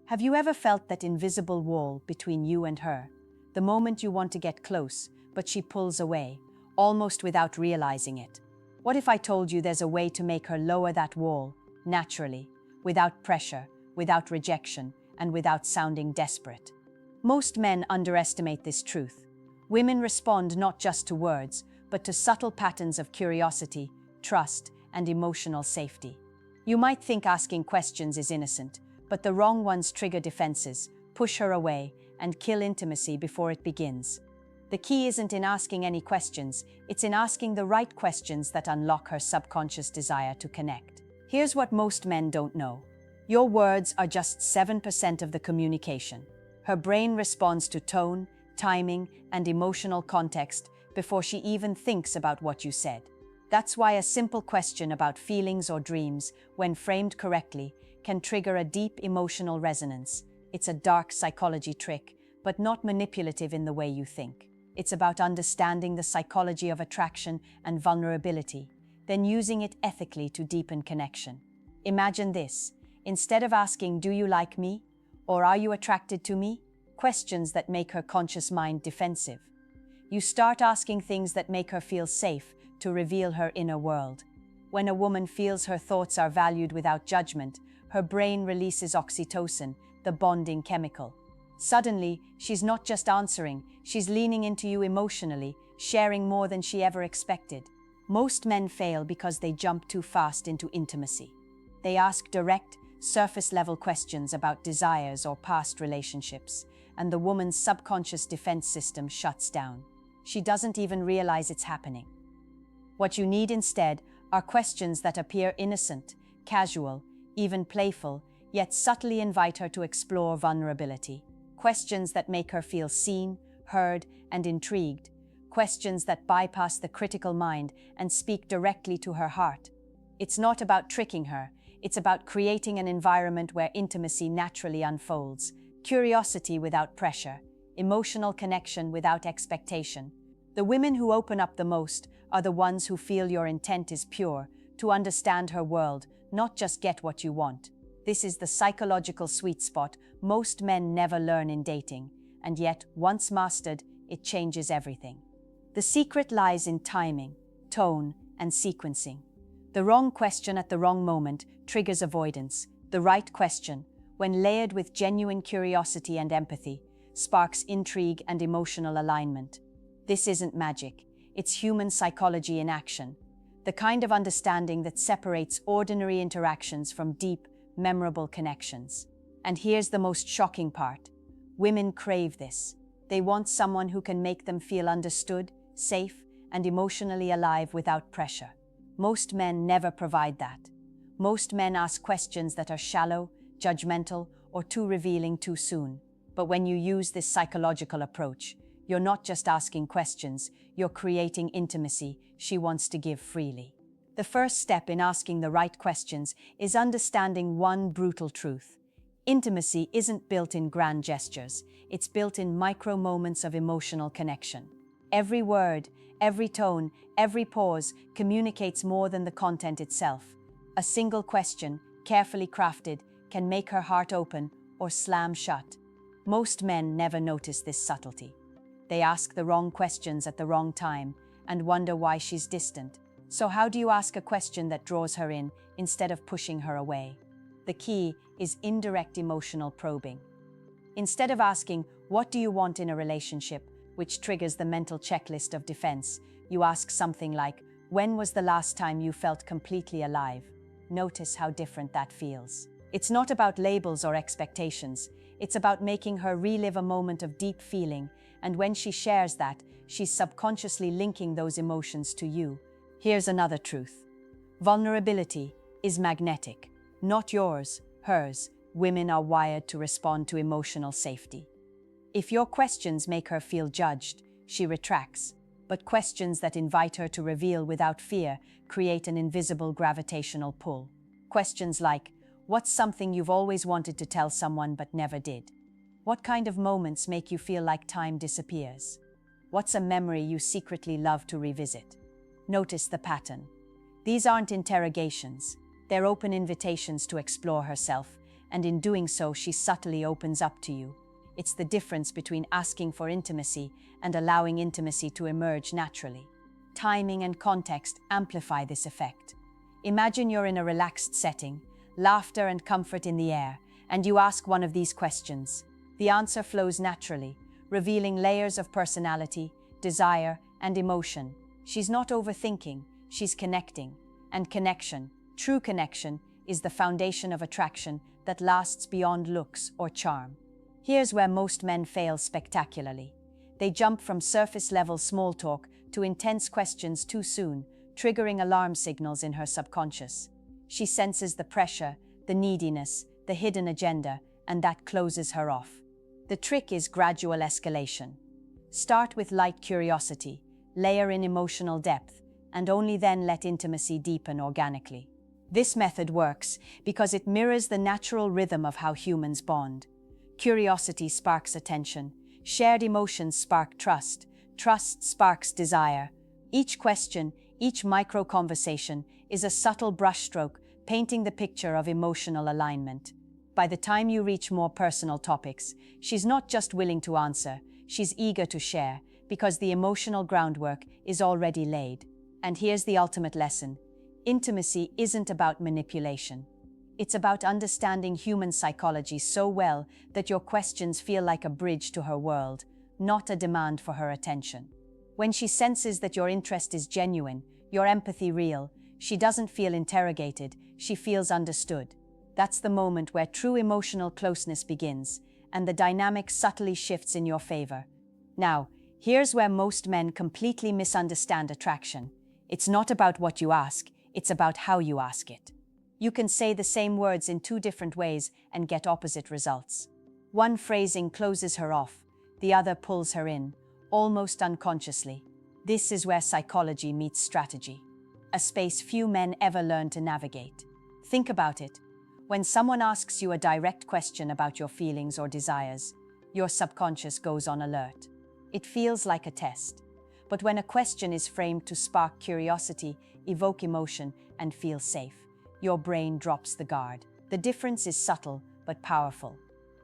Have you ever felt that invisible wall between you and her? The moment you want to get close, but she pulls away, almost without realizing it. What if I told you there's a way to make her lower that wall, naturally, without pressure, without rejection, and without sounding desperate? Most men underestimate this truth. Women respond not just to words, but to subtle patterns of curiosity, trust, and emotional safety. You might think asking questions is innocent, but the wrong ones trigger defenses, push her away, and kill intimacy before it begins. The key isn't in asking any questions, it's in asking the right questions that unlock her subconscious desire to connect. Here's what most men don't know. Your words are just 7% of the communication. Her brain responds to tone, timing, and emotional context before she even thinks about what you said. That's why a simple question about feelings or dreams, when framed correctly, can trigger a deep emotional resonance. It's a dark psychology trick, but not manipulative in the way you think. It's about understanding the psychology of attraction and vulnerability, then using it ethically to deepen connection. Imagine this. Instead of asking, "Do you like me?" or "Are you attracted to me?" questions that make her conscious mind defensive. You start asking things that make her feel safe to reveal her inner world. When a woman feels her thoughts are valued without judgment, her brain releases oxytocin, the bonding chemical. Suddenly, she's not just answering, she's leaning into you emotionally, sharing more than she ever expected. Most men fail because they jump too fast into intimacy. They ask direct, surface-level questions about desires or past relationships, and the woman's subconscious defense system shuts down. She doesn't even realize it's happening. What you need instead are questions that appear innocent, casual, even playful, yet subtly invite her to explore vulnerability. Questions that make her feel seen, heard, and intrigued. Questions that bypass the critical mind and speak directly to her heart. It's not about tricking her, it's about creating an environment where intimacy naturally unfolds, curiosity without pressure, emotional connection without expectation. The women who open up the most are the ones who feel your intent is pure, to understand her world, not just get what you want. This is the psychological sweet spot most men never learn in dating, and yet, once mastered, it changes everything. The secret lies in timing, tone, and sequencing. The wrong question at the wrong moment triggers avoidance. The right question, when layered with genuine curiosity and empathy, sparks intrigue and emotional alignment. This isn't magic, it's human psychology in action. The kind of understanding that separates ordinary interactions from deep, memorable connections. And here's the most shocking part. Women crave this. They want someone who can make them feel understood, safe, and emotionally alive without pressure. Most men never provide that. Most men ask questions that are shallow, judgmental, or too revealing too soon. But when you use this psychological approach, you're not just asking questions, you're creating intimacy she wants to give freely. The first step in asking the right questions is understanding one brutal truth. Intimacy isn't built in grand gestures, it's built in micro moments of emotional connection. Every word, every tone, every pause communicates more than the content itself. A single question, carefully crafted, can make her heart open or slam shut. Most men never notice this subtlety. They ask the wrong questions at the wrong time and wonder why she's distant. So how do you ask a question that draws her in instead of pushing her away? The key is indirect emotional probing. Instead of asking, "What do you want in a relationship?" which triggers the mental checklist of defense, you ask something like, "When was the last time you felt completely alive?" Notice how different that feels. It's not about labels or expectations. It's about making her relive a moment of deep feeling, and when she shares that, she's subconsciously linking those emotions to you. Here's another truth. Vulnerability is magnetic, not yours, hers. Women are wired to respond to emotional safety. If your questions make her feel judged, she retracts. But questions that invite her to reveal without fear create an invisible gravitational pull. Questions like, "What's something you've always wanted to tell someone but never did?" "What kind of moments make you feel like time disappears?" "What's a memory you secretly love to revisit?" Notice the pattern. These aren't interrogations. They're open invitations to explore herself, and in doing so, she subtly opens up to you. It's the difference between asking for intimacy and allowing intimacy to emerge naturally. Timing and context amplify this effect. Imagine you're in a relaxed setting, laughter and comfort in the air, and you ask one of these questions. The answer flows naturally, revealing layers of personality, desire, and emotion. She's not overthinking, she's connecting. And connection, true connection, is the foundation of attraction that lasts beyond looks or charm. Here's where most men fail spectacularly. They jump from surface-level small talk to intense questions too soon, triggering alarm signals in her subconscious. She senses the pressure, the neediness, the hidden agenda, and that closes her off. The trick is gradual escalation. Start with light curiosity, layer in emotional depth, and only then let intimacy deepen organically. This method works because it mirrors the natural rhythm of how humans bond. Curiosity sparks attention, shared emotions spark trust, trust sparks desire. Each question, each micro-conversation is a subtle brushstroke painting the picture of emotional alignment. By the time you reach more personal topics, she's not just willing to answer, she's eager to share, because the emotional groundwork is already laid. And here's the ultimate lesson. Intimacy isn't about manipulation. It's about understanding human psychology so well that your questions feel like a bridge to her world, not a demand for her attention. When she senses that your interest is genuine, your empathy real, she doesn't feel interrogated, she feels understood. That's the moment where true emotional closeness begins, and the dynamic subtly shifts in your favor. Now, here's where most men completely misunderstand attraction. It's not about what you ask, it's about how you ask it. You can say the same words in two different ways and get opposite results. One phrasing closes her off, the other pulls her in, almost unconsciously. This is where psychology meets strategy, a space few men ever learn to navigate. Think about it. When someone asks you a direct question about your feelings or desires, your subconscious goes on alert. It feels like a test. But when a question is framed to spark curiosity, evoke emotion, and feel safe, your brain drops the guard. The difference is subtle but powerful.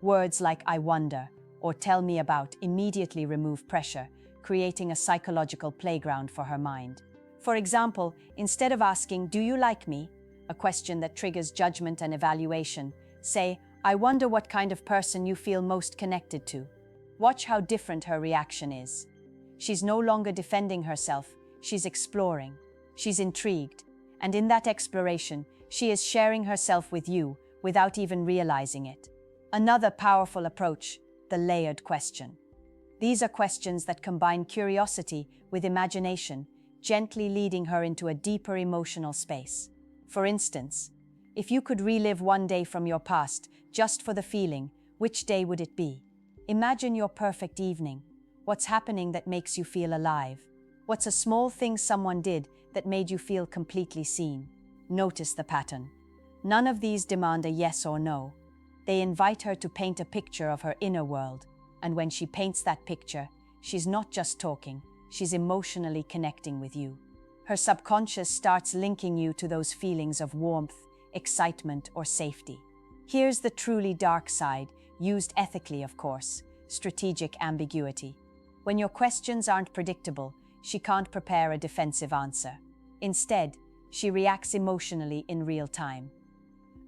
Words like "I wonder" or "tell me about" immediately remove pressure, creating a psychological playground for her mind. For example, instead of asking, "Do you like me?" a question that triggers judgment and evaluation, say, "I wonder what kind of person you feel most connected to." Watch how different her reaction is. She's no longer defending herself, she's exploring, she's intrigued, and in that exploration, she is sharing herself with you without even realizing it. Another powerful approach, the layered question. These are questions that combine curiosity with imagination, gently leading her into a deeper emotional space. For instance, if you could relive one day from your past just for the feeling, which day would it be? Imagine your perfect evening. What's happening that makes you feel alive? What's a small thing someone did that made you feel completely seen? Notice the pattern. None of these demand a yes or no. They invite her to paint a picture of her inner world, and when she paints that picture, she's not just talking, she's emotionally connecting with you. Her subconscious starts linking you to those feelings of warmth, excitement, or safety. Here's the truly dark side, used ethically, of course: strategic ambiguity. When your questions aren't predictable, she can't prepare a defensive answer. Instead, she reacts emotionally in real time.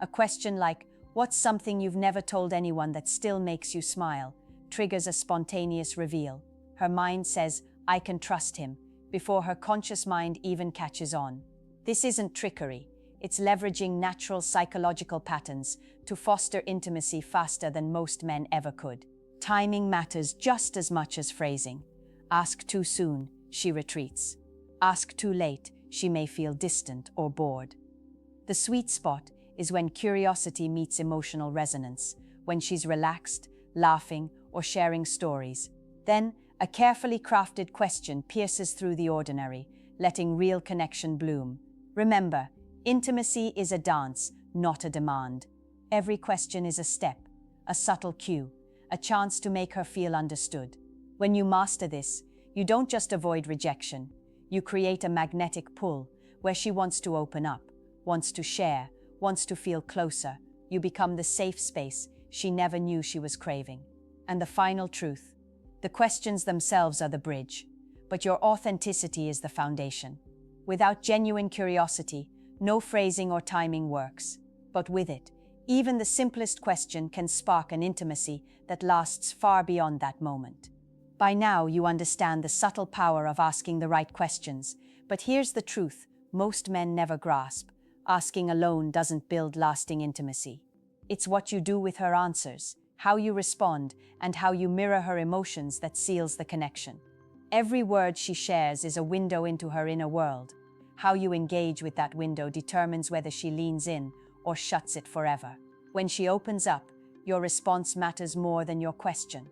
A question like, "What's something you've never told anyone that still makes you smile?" triggers a spontaneous reveal. Her mind says, "I can trust him," before her conscious mind even catches on. This isn't trickery. It's leveraging natural psychological patterns to foster intimacy faster than most men ever could. Timing matters just as much as phrasing. Ask too soon, she retreats. Ask too late, she may feel distant or bored. The sweet spot is when curiosity meets emotional resonance, when she's relaxed, laughing, or sharing stories. Then, a carefully crafted question pierces through the ordinary, letting real connection bloom. Remember, intimacy is a dance, not a demand. Every question is a step, a subtle cue, a chance to make her feel understood. When you master this, you don't just avoid rejection. You create a magnetic pull where she wants to open up, wants to share, wants to feel closer. You become the safe space she never knew she was craving. And the final truth: the questions themselves are the bridge, but your authenticity is the foundation. Without genuine curiosity, no phrasing or timing works. But with it, even the simplest question can spark an intimacy that lasts far beyond that moment. By now, you understand the subtle power of asking the right questions, but here's the truth most men never grasp. Asking alone doesn't build lasting intimacy. It's what you do with her answers, how you respond, and how you mirror her emotions that seals the connection. Every word she shares is a window into her inner world. How you engage with that window determines whether she leans in or shuts it forever. When she opens up, your response matters more than your question.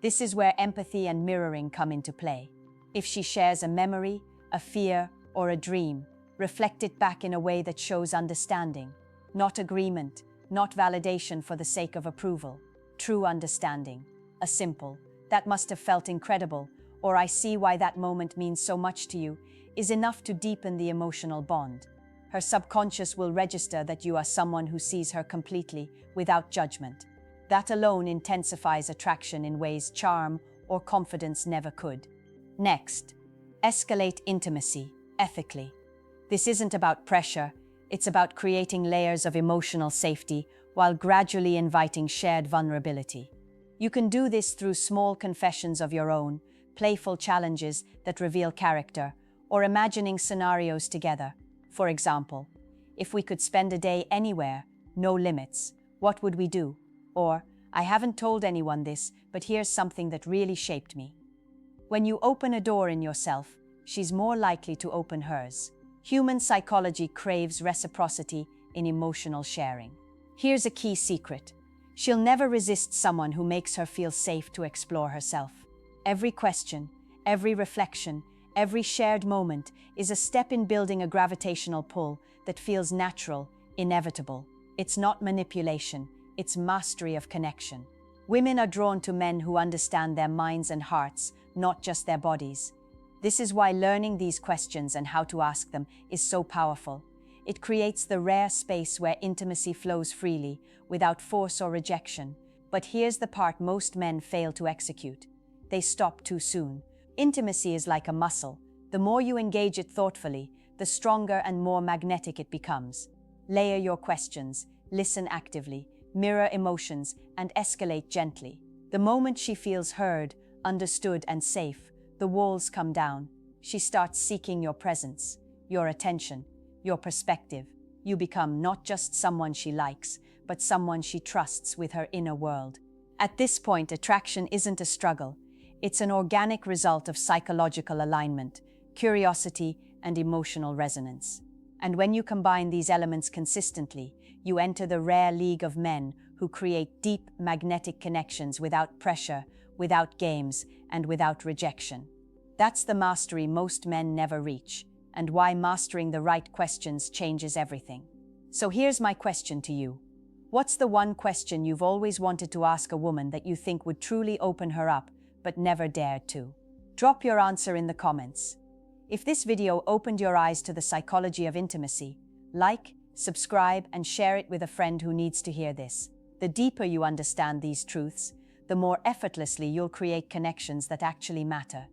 This is where empathy and mirroring come into play. If she shares a memory, a fear, or a dream, reflect it back in a way that shows understanding, not agreement, not validation for the sake of approval. True understanding, a simple, "That must have felt incredible," or "I see why that moment means so much to you," is enough to deepen the emotional bond. Her subconscious will register that you are someone who sees her completely, without judgment. That alone intensifies attraction in ways charm or confidence never could. Next, escalate intimacy, ethically. This isn't about pressure, it's about creating layers of emotional safety while gradually inviting shared vulnerability. You can do this through small confessions of your own, playful challenges that reveal character, or imagining scenarios together. For example, if we could spend a day anywhere, no limits, what would we do? Or, "I haven't told anyone this, but here's something that really shaped me." When you open a door in yourself, she's more likely to open hers. Human psychology craves reciprocity in emotional sharing. Here's a key secret: she'll never resist someone who makes her feel safe to explore herself. Every question, every reflection, every shared moment is a step in building a gravitational pull that feels natural, inevitable. It's not manipulation, it's mastery of connection. Women are drawn to men who understand their minds and hearts, not just their bodies. This is why learning these questions and how to ask them is so powerful. It creates the rare space where intimacy flows freely, without force or rejection. But here's the part most men fail to execute. They stop too soon. Intimacy is like a muscle. The more you engage it thoughtfully, the stronger and more magnetic it becomes. Layer your questions, listen actively, mirror emotions, and escalate gently. The moment she feels heard, understood, and safe, the walls come down. She starts seeking your presence, your attention, your perspective. You become not just someone she likes, but someone she trusts with her inner world. At this point, attraction isn't a struggle. It's an organic result of psychological alignment, curiosity, and emotional resonance. And when you combine these elements consistently, you enter the rare league of men who create deep magnetic connections without pressure, without games, and without rejection. That's the mastery most men never reach, and why mastering the right questions changes everything. So here's my question to you. What's the one question you've always wanted to ask a woman that you think would truly open her up, but never dared to? Drop your answer in the comments. If this video opened your eyes to the psychology of intimacy, like, subscribe, and share it with a friend who needs to hear this. The deeper you understand these truths, the more effortlessly you'll create connections that actually matter.